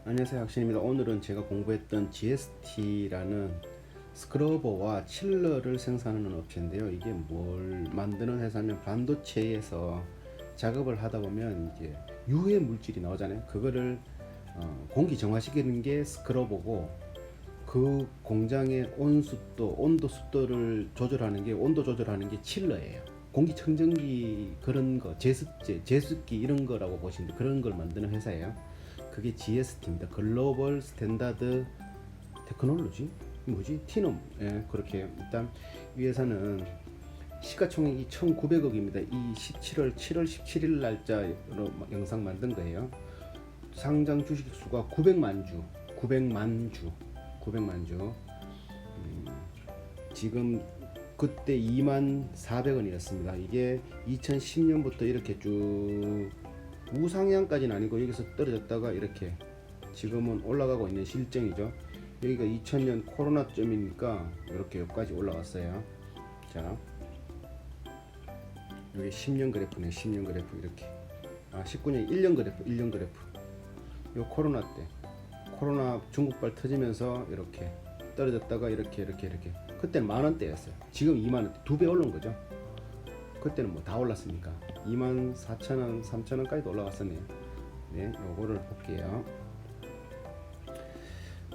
안녕하세요, 학신입니다. 오늘은 제가 공부했던 GST라는 스크러버와 칠러를 생산하는 업체인데요. 이게 뭘 만드는 회사면 반도체에서 작업을 하다 보면 이제 유해 물질이 나오잖아요. 그거를 공기 정화시키는 게 스크러버고, 그 공장의 온도 습도를 조절하는 게 온도 조절하는 게 칠러예요. 공기청정기 그런 거, 제습제, 제습기 이런 거라고 보시면 돼요. 그런 걸 만드는 회사예요. 그게 GST입니다. 글로벌 스탠다드 테크놀로지? 뭐지? 티넘. 예, 그렇게 일단 이 회사는 시가총액이 1,900억입니다. 이 7월 17일 날짜로 영상 만든 거예요. 상장 주식 수가 900만 주. 지금 그때 24,400원이었습니다. 이게 2010년부터 이렇게 쭉 우상향까지는 아니고 여기서 떨어졌다가 이렇게 지금은 올라가고 있는 실정이죠. 여기가 2000년 코로나쯤이니까 이렇게 여기까지 올라왔어요. 자, 여기 10년 그래프네. 10년 그래프 이렇게. 19년 1년 그래프, 1년 그래프. 요 코로나 때 코로나 중국발 터지면서 이렇게 떨어졌다가 이렇게 그때는 10,000원대였어요. 지금 20,000원대, 2배 오른 거죠. 그때는 뭐 다 올랐으니까 24,000원, 3,000원까지도 올라갔었네요. 네, 요거를 볼게요.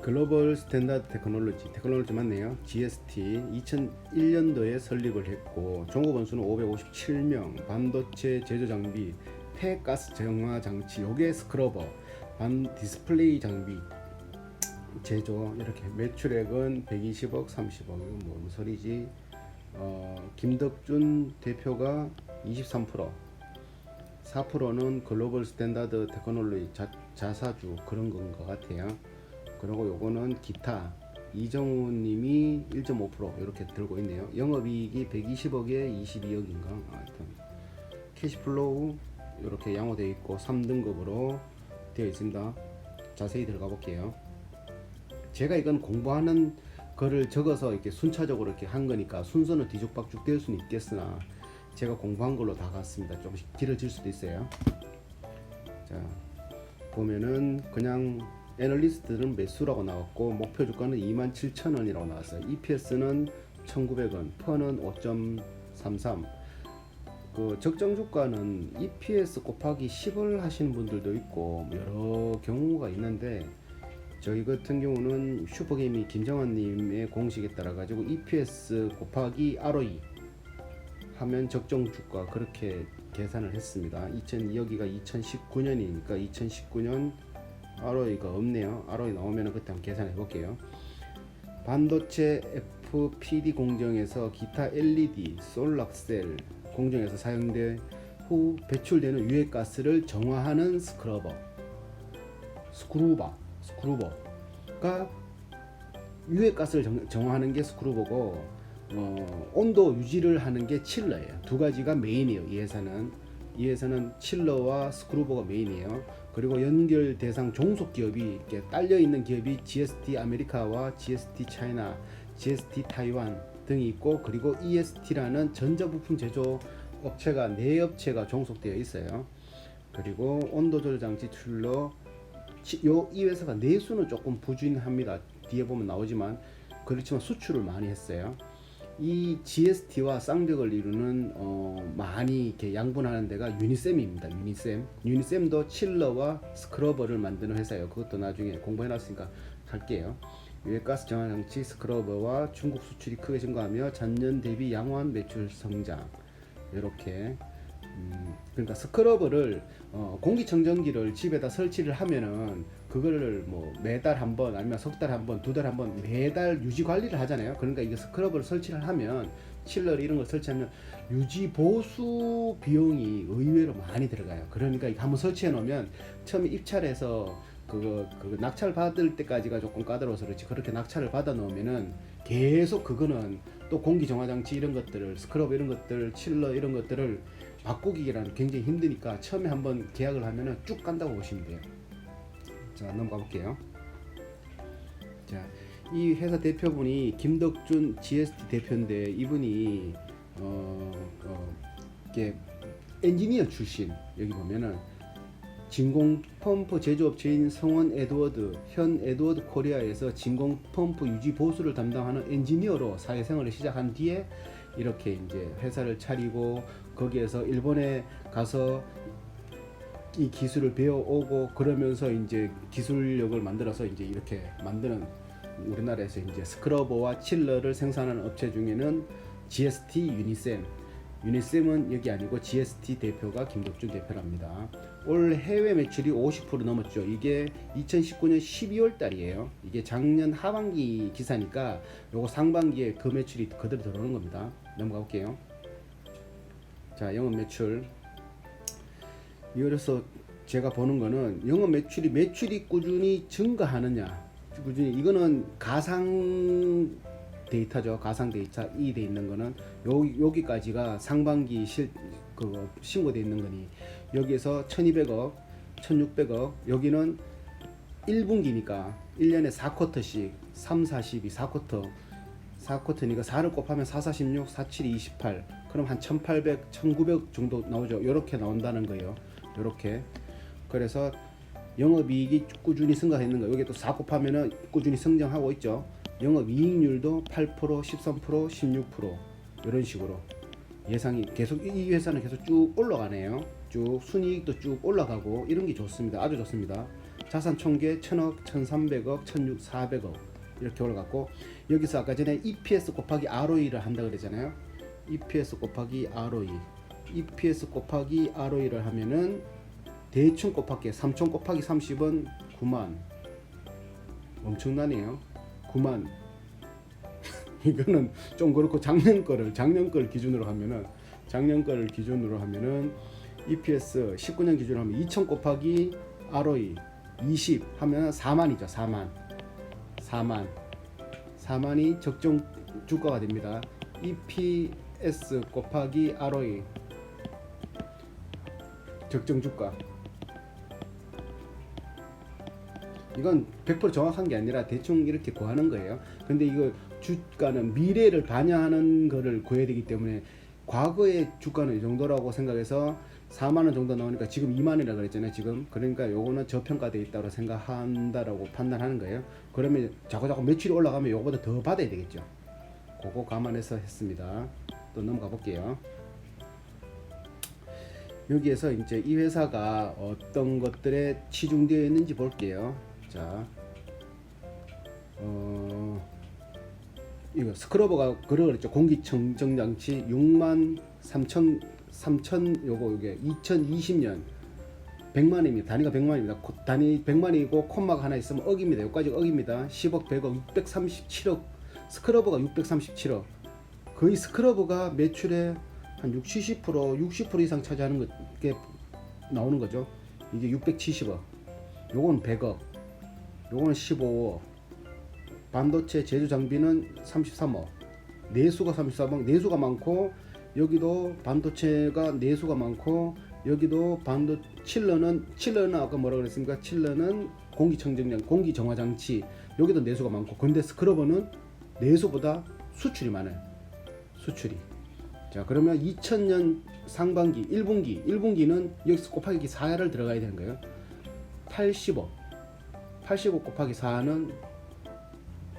글로벌 스탠다드 테크놀로지 맞네요. GST 2001년도에 설립을 했고 종업원 수는 557명, 반도체 제조 장비, 폐가스 정화 장치, 요게 스크러버, 반 디스플레이 장비 제조, 이렇게 매출액은 120억, 30억. 이건 뭔 소리지? 김덕준 대표가 23%, 4%는 글로벌 스탠다드 테크놀로지 자사주 그런 건 것 같아요. 그리고 요거는 기타 이정우님이 1.5% 이렇게 들고 있네요. 영업이익이 120억에 22억인가. 하여튼 캐시플로우 이렇게 양호되어 있고 3등급으로 되어 있습니다. 자세히 들어가 볼게요. 제가 이건 공부하는 거를 적어서 이렇게 순차적으로 이렇게 한 거니까 순서는 뒤죽박죽 될 수는 있겠으나 제가 공부한 걸로 다 갔습니다. 조금씩 길어질 수도 있어요. 자, 보면은 그냥 애널리스트들은 매수라고 나왔고 목표 주가는 27,000원이라고 나왔어요. EPS는 1,900원, 퍼는 5.33. 그 적정 주가는 EPS 곱하기 10을 하시는 분들도 있고 여러 경우가 있는데, 저희 같은 경우는 슈퍼게임이 김정환님의 공식에 따라 가지고 EPS 곱하기 ROE 하면 적정 주가 그렇게 계산을 했습니다. 여기가 2019년이니까 2019년 ROE가 없네요. ROE 나오면 그때 한번 계산해 볼게요. 반도체 FPD 공정에서 기타 LED, 솔라셀 공정에서 사용된 후 배출되는 유해가스를 정화하는 스크루버가 유해가스를 정화하는 게 스크루버고, 온도 유지를 하는 게 칠러예요. 두 가지가 메인이에요. 이 회사는 칠러와 스크루버가 메인이에요. 그리고 연결 대상 종속 기업이 이렇게 딸려 있는 기업이 GST 아메리카와 GST 차이나, GST 타이완 등이 있고, 그리고 EST라는 전자부품 제조 업체가 4업체가 종속되어 있어요. 그리고 온도 조절 장치 툴러, 이 회사가 내수는 조금 부진합니다. 뒤에 보면 나오지만 그렇지만 수출을 많이 했어요. 이 GST와 쌍벽을 이루는 많이 이렇게 양분하는 데가 유니셈입니다. 유니셈도 칠러와 스크러버를 만드는 회사예요. 그것도 나중에 공부해놨으니까 할게요. 유해가스 정화 장치 스크러버와 중국 수출이 크게 증가하며 전년 대비 양호한 매출 성장. 이렇게 그러니까 스크러버를 공기청정기를 집에다 설치를 하면은 그거를 뭐 매달 한 번 아니면 석 달 한 번, 두 달 한 번 매달 유지 관리를 하잖아요. 그러니까 이게 스크러버를 설치를 하면, 칠러 이런 걸 설치하면 유지 보수 비용이 의외로 많이 들어가요. 그러니까 이거 한번 설치해 놓으면 처음에 입찰해서 그 낙찰 받을 때까지가 조금 까다로워서 그렇지, 그렇게 낙찰을 받아 놓으면은 계속 그거는 또 공기 정화 장치 이런 것들을, 스크러버 이런 것들, 칠러 이런 것들을 바꾸기라는 굉장히 힘드니까 처음에 한번 계약을 하면은 쭉 간다고 보시면 돼요. 자, 넘어가 볼게요. 자, 이 회사 대표분이 김덕준 GST 대표인데, 이분이 이게 엔지니어 출신. 여기 보면은 진공 펌프 제조업체인 성원 에드워드, 현 에드워드 코리아에서 진공 펌프 유지 보수를 담당하는 엔지니어로 사회생활을 시작한 뒤에 이렇게 이제 회사를 차리고 거기에서 일본에 가서 이 기술을 배워오고 그러면서 이제 기술력을 만들어서 이제 이렇게 만드는, 우리나라에서 이제 스크러버와 칠러를 생산하는 업체 중에는 GST 유니셈은 여기 아니고 GST 대표가 김덕준 대표랍니다. 올 해외 매출이 50% 넘었죠. 이게 2019년 12월 달이에요. 이게 작년 하반기 기사니까 요거 상반기에 그 매출이 그대로 들어오는 겁니다. 넘어가 볼게요. 자, 영업 매출. 이래서 제가 보는 거는 영업 매출이 꾸준히 증가하느냐, 꾸준히, 이거는 가상 데이터죠. 가상 데이터 이 돼 있는 거는 여기까지가 상반기 신고돼 있는 거니, 여기에서 1200억 1600억, 여기는 1분기니까 1년에 4쿼터씩 3, 42 4쿼터니까 4를 곱하면 4, 46 4, 7, 28, 그럼 한 1800 1900 정도 나오죠. 이렇게 나온다는 거예요. 이렇게. 그래서 영업이익이 꾸준히 증가했는 거예요. 여기 또 4 곱하면은 꾸준히 성장하고 있죠. 영업이익률도 8%, 13%, 16% 이런 식으로 예상이 계속, 이 회사는 계속 쭉 올라가네요. 쭉 순이익도 쭉 올라가고 이런 게 좋습니다. 아주 좋습니다. 자산 총계 1000억, 1300억, 1600, 400억 이렇게 올라갔고, 여기서 아까 전에 EPS 곱하기 ROE를 한다 그랬잖아요. EPS 곱하기 ROE를 하면은 대충 곱할게 3000 곱하기 30은 9만. 엄청나네요. 9만. 이거는 좀 그렇고, 작년 거를 기준으로 하면은 EPS 19년 기준으로 하면 2000 곱하기 ROE 20 하면 4만이죠. 4만이 적정 주가가 됩니다. EPS 곱하기 ROE 적정 주가. 이건 100% 정확한 게 아니라 대충 이렇게 구하는 거예요. 근데 이거 주가는 미래를 반영하는 거를 구해야 되기 때문에, 과거의 주가는 이 정도라고 생각해서 4만원 정도 나오니까 지금 2만이라고 그랬잖아요. 지금. 그러니까 요거는 저평가되어 있다고 생각한다라고 판단하는 거예요. 그러면 자꾸 매출이 올라가면 요거보다 더 받아야 되겠죠. 그거 감안해서 했습니다. 또 넘어가 볼게요. 여기에서 이제 이 회사가 어떤 것들에 치중되어 있는지 볼게요. 자, 이거 스크러버가 그랬죠. 공기청정장치 6만 3천 요게 2020년 100만입니다. 단위가 100만입니다. 단위 100만이고 콤마가 하나 있으면 억입니다. 여기까지 억입니다. 10억, 100억, 637억. 스크러버가 637억. 거의 스크러버가 매출의 한 60% 이상 차지하는 게 나오는 거죠. 이게 670억. 요건 100억. 요거는 15억. 반도체 제조 장비는 33억. 내수가 33억. 내수가 많고, 여기도 반도체가 내수가 많고, 여기도 칠러는 아까 뭐라 그랬습니까? 칠러는 공기정화장치. 여기도 내수가 많고, 근데 스크러버는 내수보다 수출이 많아요. 수출이. 자, 그러면 2000년 상반기 1분기는 여기서 곱하기 4를 들어가야 되는 거예요. 80억 곱하기 4는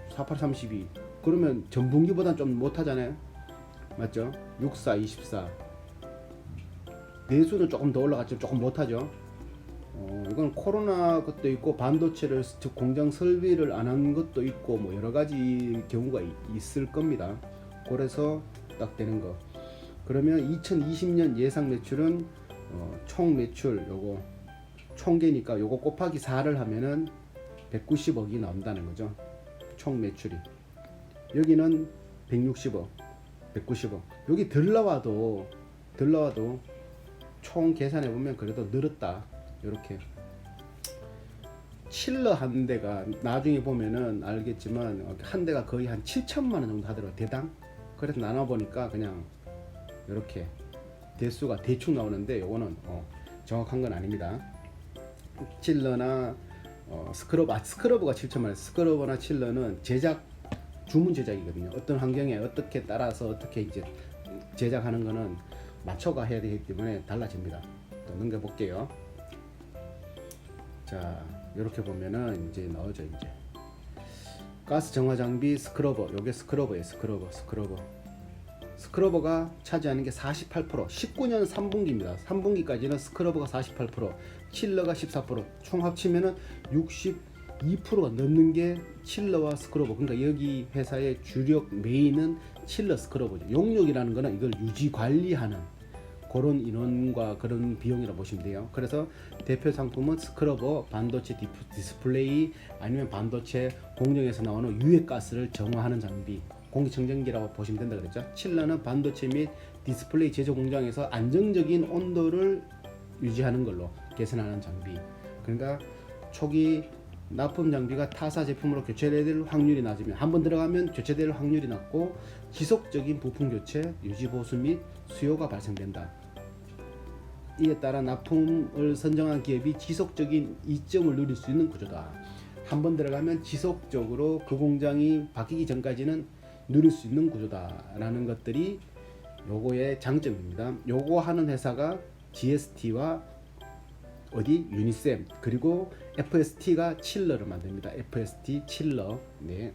48, 32. 그러면 전분기보다 좀 못하잖아요. 맞죠? 64, 24. 내수는 조금 더 올라갔지만 조금 못하죠. 이건 코로나 것도 있고, 반도체를 공장 설비를 안 한 것도 있고, 뭐 여러 가지 경우가 있을 겁니다. 그래서 딱 되는 거. 그러면 2020년 예상 매출은 총 매출 요거 총계니까 요거 곱하기 4를 하면은 190억이 나온다는 거죠. 총 매출이. 여기는 160억, 190억. 여기 덜 나와도 총 계산해 보면 그래도 늘었다. 이렇게. 칠러 한 대가 나중에 보면은 알겠지만 한 대가 거의 한 7천만 원 정도 하더라고요. 대당. 그래서 나눠 보니까 그냥 이렇게 대수가 대충 나오는데, 요거는 정확한 건 아닙니다. 칠러나 스크러버가 7천만 원. 스크러버나 칠러는 주문 제작이거든요. 어떤 환경에 어떻게 따라서 어떻게 이제 제작하는 거는 맞춰가 해야 되기 때문에 달라집니다. 또 넘겨 볼게요. 자, 이렇게 보면은 이제 나오죠. 이제 가스 정화 장비 스크러버, 요게 스크러버예요. 스크러버가 차지하는 게 48%, 19년 3분기입니다. 3분기까지는 스크러버가 48%, 칠러가 14%, 총 합치면은 62%가 넘는 게 칠러와 스크러버. 그러니까 여기 회사의 주력 메인은 칠러 스크러버죠. 용역이라는 거는 이걸 유지 관리하는 그런 인원과 그런 비용이라고 보시면 돼요. 그래서 대표 상품은 스크러버, 반도체 디스플레이, 아니면 반도체 공정에서 나오는 유해가스를 정화하는 장비, 공기청정기라고 보시면 된다 그랬죠. 칠러는 반도체 및 디스플레이 제조 공장에서 안정적인 온도를 유지하는 걸로 개선하는 장비. 그러니까 초기 납품 장비가 타사 제품으로 교체될 확률이 낮으면, 한번 들어가면 교체될 확률이 낮고 지속적인 부품 교체, 유지 보수 및 수요가 발생된다. 이에 따라 납품을 선정한 기업이 지속적인 이점을 누릴 수 있는 구조다. 한번 들어가면 지속적으로 그 공장이 바뀌기 전까지는 누릴 수 있는 구조다라는 것들이 요거의 장점입니다. 요거 하는 회사가 GST와 어디 유니셈, 그리고 FST가 칠러를 만듭니다. FST 칠러. 네.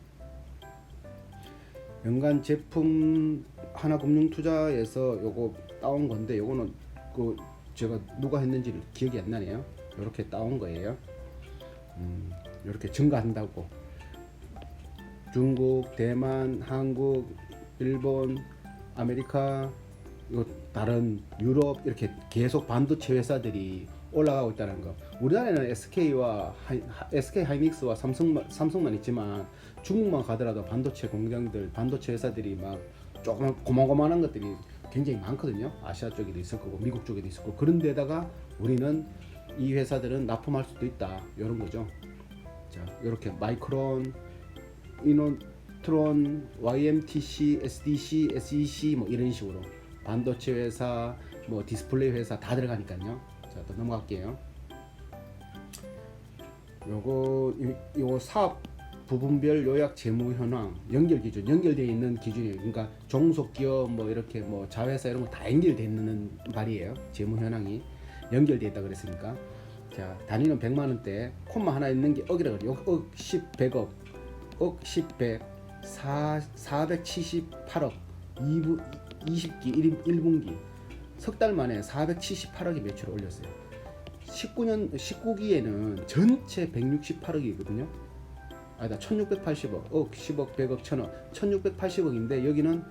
연간 제품 하나금융투자에서 요거 따온 건데, 요거는 그 제가 누가 했는지 기억이 안 나네요. 이렇게 따온 거예요. 이렇게 증가한다고. 중국, 대만, 한국, 일본, 아메리카, 다른 유럽 이렇게 계속 반도체 회사들이 올라가고 있다는 거. 우리나라에는 SK 하이닉스와 삼성만 있지만 중국만 가더라도 반도체 공장들, 반도체 회사들이 막 조금 고만고만한 것들이 굉장히 많거든요. 아시아 쪽에도 있을 거고 미국 쪽에도 있을 거고. 그런데다가 우리는 이 회사들은 납품할 수도 있다, 이런 거죠. 자, 이렇게 마이크론, 이노트론, YMTC, SDC, SEC 뭐 이런 식으로 반도체 회사, 뭐 디스플레이 회사 다 들어가니까요. 자, 또 넘어갈게요. 요거 사업 부분별 요약 재무 현황 연결 기준, 연결되어 있는 기준이에요. 그러니까 종속 기업 뭐 이렇게 뭐 자회사 이런 거 다 연결되어 있는 말이에요. 재무 현황이 연결되어 있다 그랬으니까. 자, 단위는 100만 원대, 콤마 하나 있는 게 억이라 그래요. 억 10, 100억, 억 10, 100, 478억, 20기 1분기 석 달 만에 478억의 매출을 올렸어요. 19기에는 전체 168억이거든요. 아니다, 1680억, 억, 10억, 100억, 1000억, 1680억인데 여기는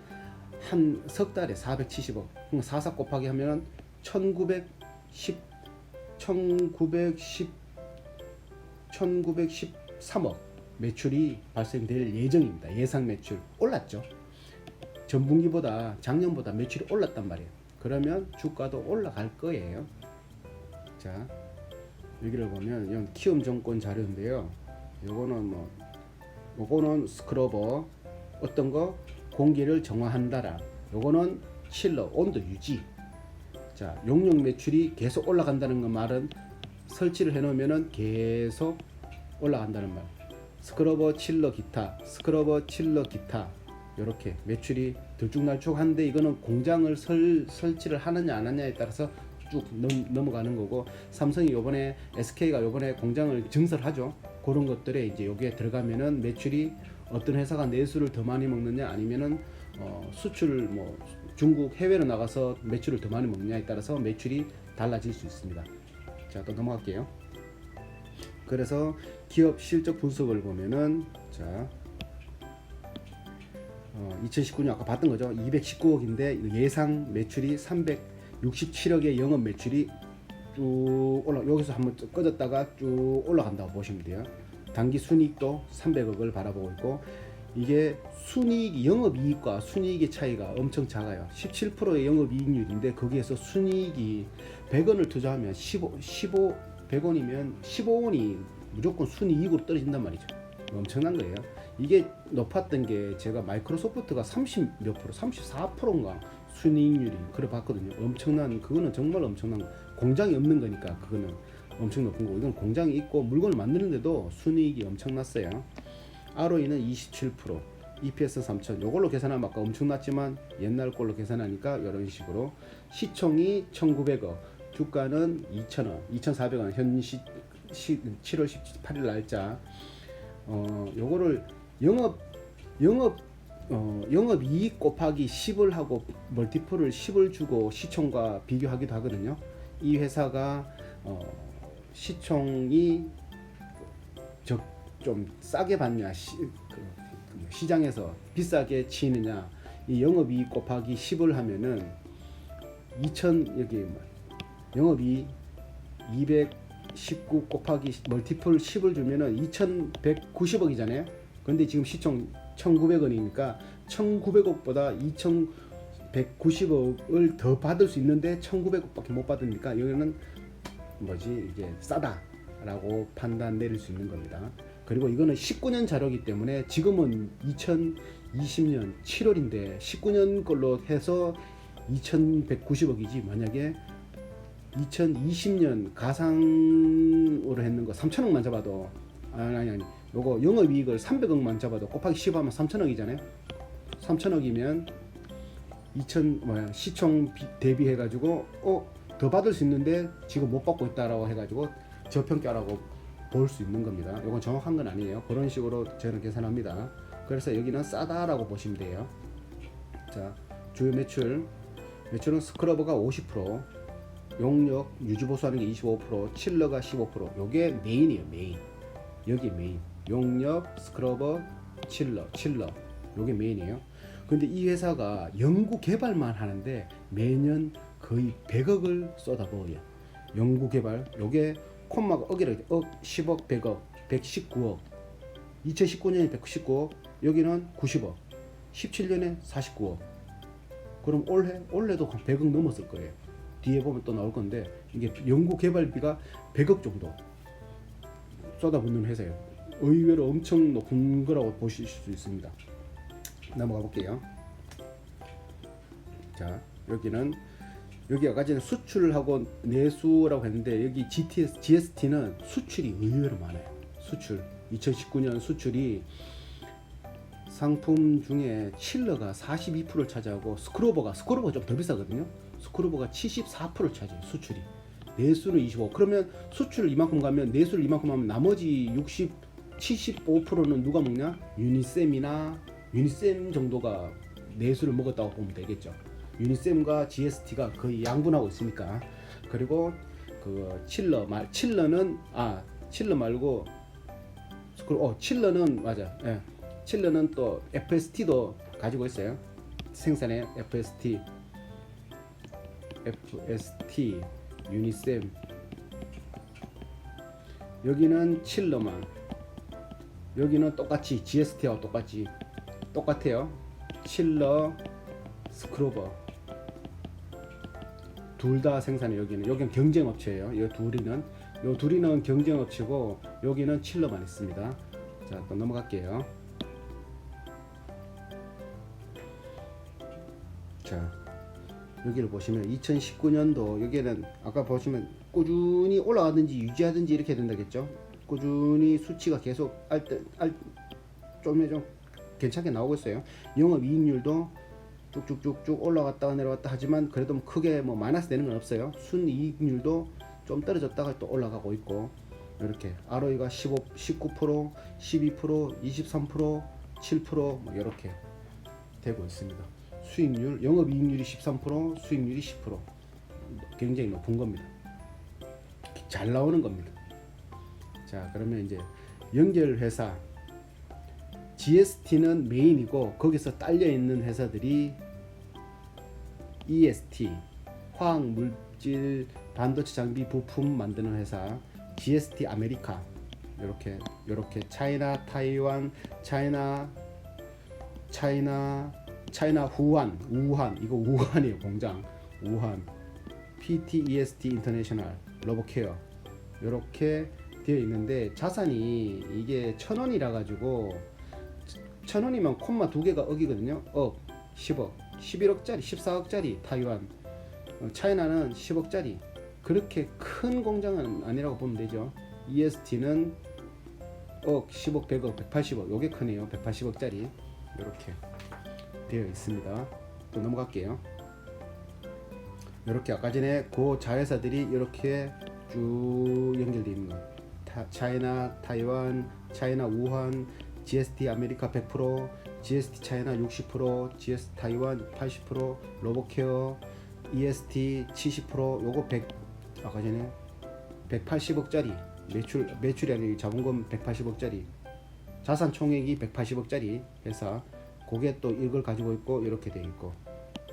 한 석 달에 470억. 그럼 44 곱하기 하면은 1913억 매출이 발생될 예정입니다. 예상 매출 올랐죠. 전분기보다, 작년보다 매출이 올랐단 말이에요. 그러면 주가도 올라갈 거예요. 자, 여기를 보면 이건 키움증권 자료인데요. 요거는 스크러버, 어떤 거 공기를 정화한다라. 요거는 칠러, 온도 유지. 자, 용역 매출이 계속 올라간다는 거 말은 설치를 해놓으면은 계속 올라간다는 말. 스크러버, 칠러, 기타, 스크러버, 칠러, 기타. 요렇게 매출이 들쭉날쭉한데, 이거는 공장을 설치를 하느냐 안 하느냐에 따라서 쭉 넘어가는 거고, 삼성이 요번에, SK가 요번에 공장을 증설하죠. 그런 것들에 이제 여기에 들어가면은 매출이 어떤 회사가 내수를 더 많이 먹느냐, 아니면은 수출 뭐 중국 해외로 나가서 매출을 더 많이 먹느냐에 따라서 매출이 달라질 수 있습니다. 자, 또 넘어갈게요. 그래서 기업 실적 분석을 보면은, 자, 2019년 아까 봤던 거죠. 219억인데 예상 매출이 367억의 영업 매출이 쭉 여기서 한번 꺼졌다가 쭉 올라간다고 보시면 돼요. 단기 순이익도 300억을 바라보고 있고, 이게 순이익, 영업이익과 순이익의 차이가 엄청 작아요. 17%의 영업이익률인데 거기에서 순이익이 100원을 투자하면 100원이면 15원이 무조건 순이익으로 떨어진단 말이죠. 엄청난 거예요. 이게 높았던 게 제가 마이크로소프트가 30 몇 프로, 34%인가 순이익률이 그래 봤거든요. 엄청난, 그거는 정말 엄청난 거. 공장이 없는 거니까 그거는 엄청 높은 거고, 이건 공장이 있고 물건을 만드는데도 순이익이 엄청났어요. ROE는 27%, EPS 3,000. 요걸로 계산하면 아까 엄청났지만 옛날 걸로 계산하니까 이런 식으로. 시총이 1,900억, 주가는 2,000원, 2,400원, 7월 18일 날짜. 요거를 영업이익 곱하기 10을 하고 멀티플을 10을 주고 시총과 비교하기도 하거든요. 이 회사가 시총이 좀 싸게 받냐, 시장에서 비싸게 치느냐, 이 영업이익 곱하기 10을 하면은 여기 영업이익 219 곱하기 멀티플 10을 주면은 2190억이잖아요. 근데 지금 시총 1900원이니까 1900억보다 2190억을 더 받을 수 있는데 1900억밖에 못 받으니까 여기는 이제 싸다라고 판단 내릴 수 있는 겁니다. 그리고 이거는 19년 자료이기 때문에 지금은 2020년 7월인데 19년 걸로 해서 2190억이지, 만약에 2020년 가상으로 했는 거 3천억만 잡아도 아니 요거 영업이익을 300억만 잡아도 곱하기 10 하면 3천억이잖아요. 3천억이면 시총 대비해 가지고 더 받을 수 있는데 지금 못 받고 있다라고 해 가지고 저평가라고 볼 수 있는 겁니다. 이건 정확한 건 아니에요. 그런 식으로 저는 계산합니다. 그래서 여기는 싸다라고 보시면 돼요. 자, 주요 매출은 스크러버가 50%, 용역 유지보수하는 게 25%, 칠러가 15%. 요게 메인이에요. 여기 메인. 용역, 스크러버, 칠러. 요게 메인이에요. 근데 이 회사가 연구 개발만 하는데 매년 거의 100억을 쏟아부어요. 연구 개발. 요게 콤마가 억이라, 10억, 100억, 119억. 2019년에 119억, 여기는 90억. 17년에 49억. 그럼 올해도 100억 넘었을 거예요. 뒤에 보면 또 나올 건데, 이게 연구 개발비가 100억 정도 쏟아붓는 회사예요. 의외로 엄청 높은 거라고 보실 수 있습니다. 넘어가 볼게요. 자, 여기 아까 전에 수출하고 내수라고 했는데, 여기 GST는 수출이 의외로 많아요. 2019년 수출이 상품 중에 칠러가 42%를 차지하고 스크루버가 좀 더 비싸거든요. 스크루버가 74%를 차지해요. 수출이. 내수는 25. 그러면 수출을 이만큼 가면 내수를 이만큼 하면 나머지 75%는 누가 먹냐? 유니셈 정도가 내수를 먹었다고 보면 되겠죠. 유니셈과 GST가 거의 양분하고 있으니까. 그리고 그 칠러 말고 칠러는 맞아. 예. 칠러는 또 FST도 가지고 있어요. 생산에 FST, 유니셈. 여기는 칠러만. 여기는 똑같이 GST와 똑같아요. 칠러, 스크루버. 둘 다 생산해. 여기는 경쟁업체예요. 이 둘이는 경쟁업체고, 여기는 칠러만 있습니다. 자, 또 넘어갈게요. 자, 여기를 보시면 2019년도 여기는 아까 보시면 꾸준히 올라가든지 유지하든지 이렇게 된다겠죠. 꾸준히 수치가 계속 좀 괜찮게 나오고 있어요. 영업이익률도 쭉쭉쭉쭉 올라갔다가 내려왔다 하지만 그래도 크게 마이너스 되는 건 없어요. 순이익률도 좀 떨어졌다가 또 올라가고 있고, 이렇게 ROE가 19%, 12%, 23%, 7% 이렇게 되고 있습니다. 수익률, 영업이익률이 13%, 수익률이 10%. 굉장히 높은 겁니다. 잘 나오는 겁니다. 자, 그러면 이제 연결회사 GST는 메인이고, 거기서 딸려 있는 회사들이 EST, 화학물질 반도체 장비 부품 만드는 회사, GST 아메리카, 이렇게 차이나 타이완, 차이나 우한, 이거 우한이에요. 공장 우한, PTEST 인터내셔널, 로보케어, 이렇게 되어 있는데, 자산이 이게 1,000원이라 가지고 1,000원이면 콤마 두 개가 억이거든요. 10억, 11억짜리, 14억짜리 타이완, 차이나는 10억짜리. 그렇게 큰 공장은 아니라고 보면 되죠. EST는 10억, 100억, 180억, 요게 크네요. 180억짜리 이렇게 되어 있습니다. 또 넘어갈게요. 이렇게 아까 전에 그 자회사들이 이렇게 쭉 연결되어 있는 거. 차이나 타이완, 차이나 우한, GST 아메리카 100%, GST 차이나 60%, GST 타이완 80%, 로보케어, EST 70%, 요거 100 아까 전에 180억짜리 매출이 아니고 자본금 180억짜리 자산 총액이 180억짜리 회사 그게 또 이걸 가지고 있고 이렇게 돼 있고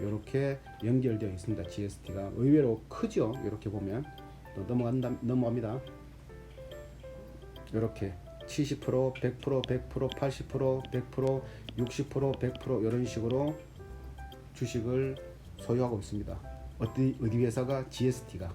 이렇게 연결되어 있습니다. GST가 의외로 크죠. 이렇게 보면 또 넘어갑니다. 이렇게 70%, 100%, 100%, 80%, 100%, 60%, 100% 이런 식으로 주식을 소유하고 있습니다. 어디 회사가 GST가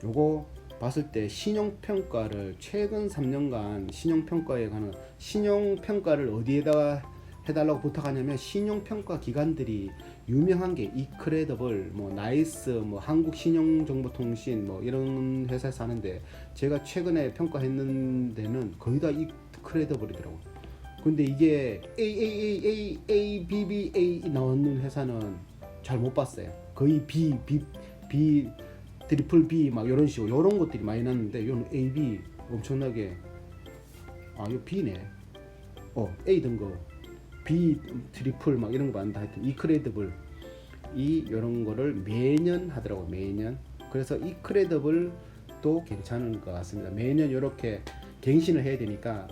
요거 봤을 때 신용평가를 최근 3년간 신용평가에 관한 신용평가를 어디에다가 해달라고 부탁하냐면 신용평가 기관들이 유명한 게 이크레더블, 뭐 나이스, 뭐 한국신용정보통신 뭐 이런 회사에서 하는데 제가 최근에 평가했는 데는 거의 다 이크레더블이더라고. 근데 이게 AAAA 나오는 회사는 잘 못 봤어요. 거의 B 트리플 B 막 이런 식으로 이런 것들이 많이 났는데 이건 AB 엄청나게 이거 B네. A 등급 B 트리플 막 이런 거 많다. 하여튼 이크레더블 이런 거를 매년 하더라고 매년. 그래서 이크레더블도 괜찮은 것 같습니다. 매년 이렇게 갱신을 해야 되니까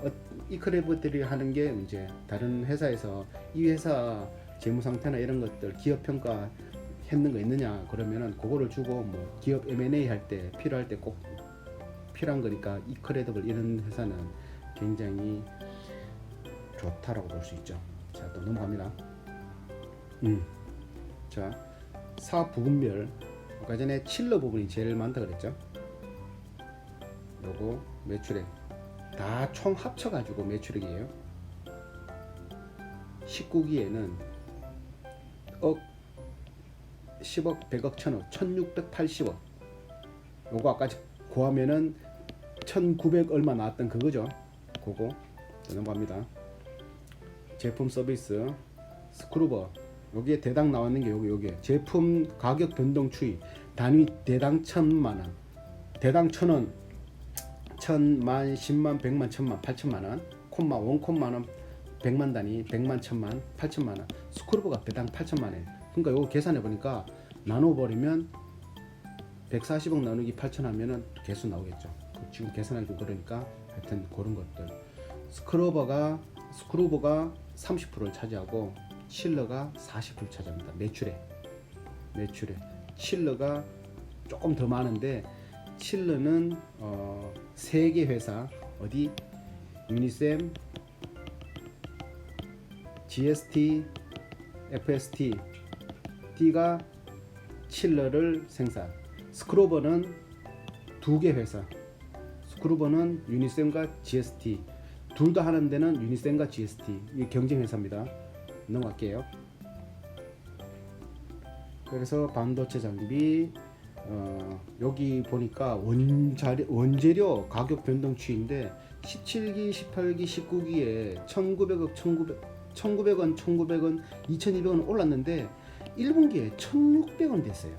이크레더블들이 하는 게 이제 다른 회사에서 이 회사 재무 상태나 이런 것들 기업 평가 했는 거 있느냐 그러면은 그거를 주고 뭐 기업 M&A 할 때 필요할 때 꼭 필요한 거니까 이크레더블 이런 회사는 굉장히 좋다라고 볼 수 있죠. 자, 또 넘어갑니다. 자, 사업 부분별 아까 전에 칠러 부분이 제일 많다 그랬죠. 요거 매출액 다 총 합쳐가지고 매출액이에요. 19기에는 10억, 100억, 1000억, 1680억. 요거 아까 구하면은 1900 얼마 나왔던 그거죠. 그거 넘어갑니다. 제품 서비스 스크루버 여기에 대당 나왔는 게 요게 제품 가격 변동 추이 단위 대당 1000만원 대당 1000원 1000만 10만 100만 1000만 8000만원 콤마 원콤마는 100만 단위 100만 1000만 8000만원 스크루버가 대당 8000만원 그러니까 요거 계산해 보니까 나눠버리면 140억 나누기 8천 하면은 개수 나오겠죠. 지금 계산하기 좀 그러니까 하여튼 그런 것들 스크루버가 30%를 차지하고 칠러가 40%를 차지합니다. 매출에 칠러가 조금 더 많은데 칠러는 3개 회사 어디 유니셈, GST, FST, D가 칠러를 생산. 스크루버는 2개 회사. 스크루버는 유니셈과 GST. 둘 다 하는 데는 유니셈과 GST. 이게 경쟁 회사입니다. 넘어갈게요. 그래서 반도체 장비 여기 보니까 원재료 가격 변동 추이인데 17기, 18기, 19기에 1900원, 1900원, 2200원 올랐는데 1분기에 1600원 됐어요.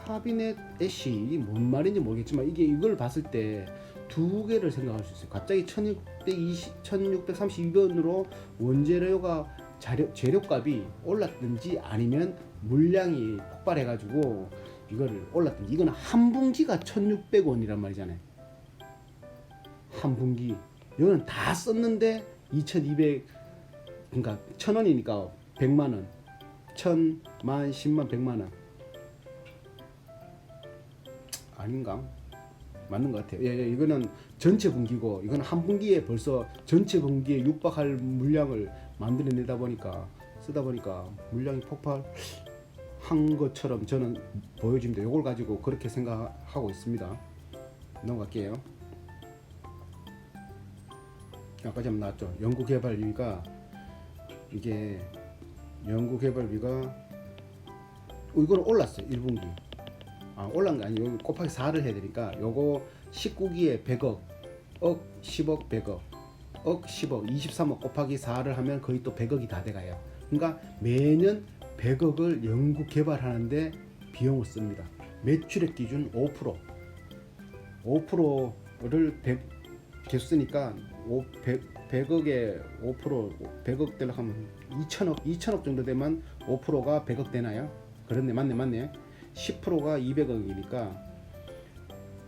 카비넷 애쉬 뭔 말인지 모르겠지만 이걸 봤을 때 두 개를 생각할 수 있어요. 갑자기 1632원으로 원재료가 재료값이 올랐든지 아니면 물량이 폭발해가지고 이거를 올랐든지 이거는 한 분기가 1600원이란 말이잖아요. 한 분기 이거는 다 썼는데 2200 그러니까 1000원이니까 100만원 1000만 10만 100만원 아닌가? 맞는 것 같아요. 예, 이거는 전체 분기고 이건 한 분기에 벌써 전체 분기에 육박할 물량을 만들어내다 보니까 쓰다 보니까 물량이 폭발한 것처럼 저는 보여집니다. 이걸 가지고 그렇게 생각하고 있습니다. 넘어갈게요. 아까 좀 나왔죠. 연구개발비가 이게 연구개발비가 이거는 올랐어요. 1분기. 올라간 게 아니고 곱하기 4를 해야 되니까 요거 19기에 100억, 10억, 100억, 10억, 23억 곱하기 4를 하면 거의 또 100억이 다 돼가요. 그러니까 매년 100억을 연구 개발하는데 비용을 씁니다. 매출액 기준 5%. 5%를 100 계속 쓰니까 100억에 5% 100억 되려 하면 2천억 정도 되면 5%가 100억 되나요? 그런데 맞네. 10%가 200억이니까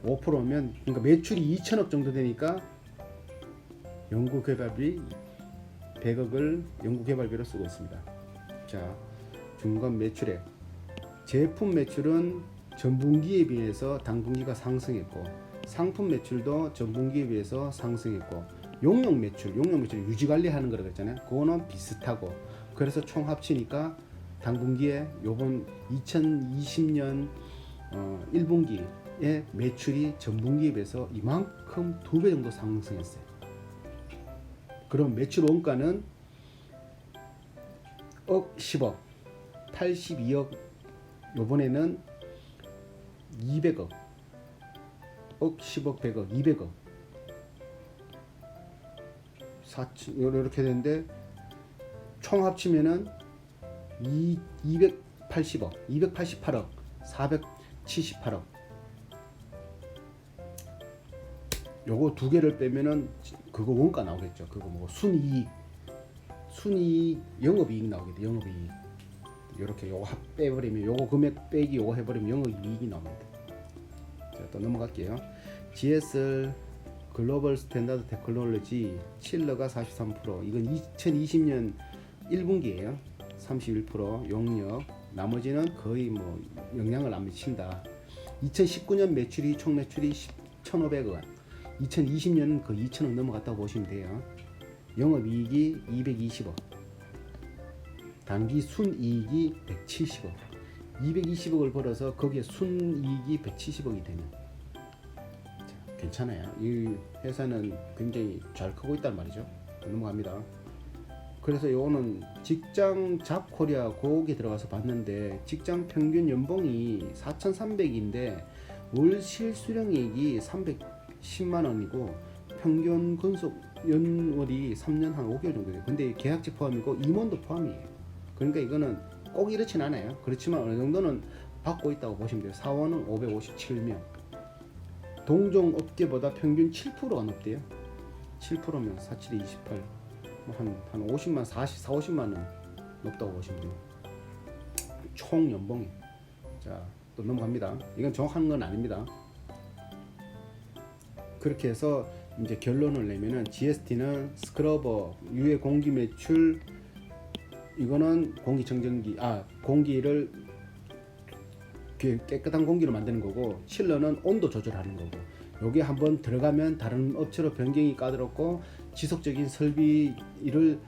5%면 그러니까 매출이 2천억 정도 되니까 연구개발비 100억을 연구개발비로 쓰고 있습니다. 자, 중간 매출액. 제품 매출은 전분기에 비해서 당분기가 상승했고, 상품 매출도 전분기에 비해서 상승했고, 용역 매출 유지 관리하는 거라고 했잖아요. 그거는 비슷하고, 그래서 총 합치니까 당분기에 요번 2020년 1분기에 매출이 전분기에 비해서 이만큼 2배 정도 상승했어요. 그럼 매출 원가는 억 10억 82억, 요번에는 200억, 억 10억 100억 200억 4천 이렇게 되는데 총 합치면은 280억 288억 478억. 요거 두 개를 빼면은 그거 원가 나오겠죠. 그거 뭐 순이익 영업이익 나오겠죠. 영업이익. 이렇게 요거 빼버리면 요거 금액 빼기 요거 해버리면 영업이익이 나옵니다. 자, 또 넘어갈게요. GSL 글로벌 스탠다드 테크놀로지 칠러가 43%, 이건 2020년 1분기예요. 31% 용역, 나머지는 거의 뭐 영향을 안 미친다. 2019년 매출이 총 매출이 1,500원, 2020년은 거의 2,000원 넘어갔다고 보시면 돼요. 영업이익이 220억, 단기 순이익이 170억. 220억을 벌어서 거기에 순이익이 170억이 되면 자, 괜찮아요. 이 회사는 굉장히 잘 크고 있단 말이죠. 넘어갑니다. 그래서 요거는 직장 잡코리아 거기에 들어가서 봤는데 직장 평균 연봉이 4,300인데 월 실수령액이 310만 원이고 평균 근속 연월이 3년 한 5개월 정도 돼요. 근데 계약직 포함이고 임원도 포함이에요. 그러니까 이거는 꼭 이렇진 않아요. 그렇지만 어느 정도는 받고 있다고 보시면 돼요. 사원은 557명. 동종 업계보다 평균 7%가 높대요. 7%면 47이 28. 한 50만, 50만 원 높다고 보시면 돼요. 총 연봉이. 자, 또 넘어갑니다. 이건 정확한 건 아닙니다. 그렇게 해서 이제 결론을 내면은 GST는 스크러버, 유해 공기 매출, 이거는 공기청정기, 공기를 깨끗한 공기로 만드는 거고, 칠러는 온도 조절하는 거고, 여기 한번 들어가면 다른 업체로 변경이 까다롭고 지속적인 설비를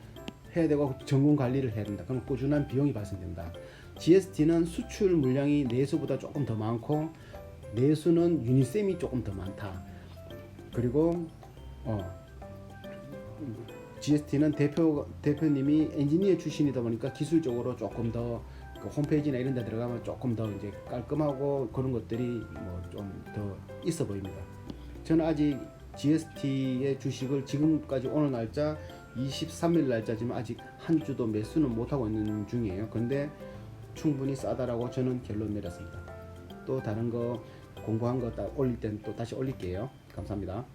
해야 되고 점검 관리를 해야 된다. 그럼 꾸준한 비용이 발생된다. GST는 수출 물량이 내수보다 조금 더 많고 내수는 유니셈이 조금 더 많다. 그리고 GST는 대표님이 엔지니어 출신이다 보니까 기술적으로 조금 더 그 홈페이지나 이런 데 들어가면 조금 더 이제 깔끔하고 그런 것들이 뭐 좀 더 있어 보입니다. 저는 아직 GST의 주식을 지금까지 오늘 날짜 23일 날짜지만 아직 한 주도 매수는 못하고 있는 중이에요. 근데 충분히 싸다라고 저는 결론 내렸습니다. 또 다른 거 공부한 거 올릴 땐 또 다시 올릴게요. 감사합니다.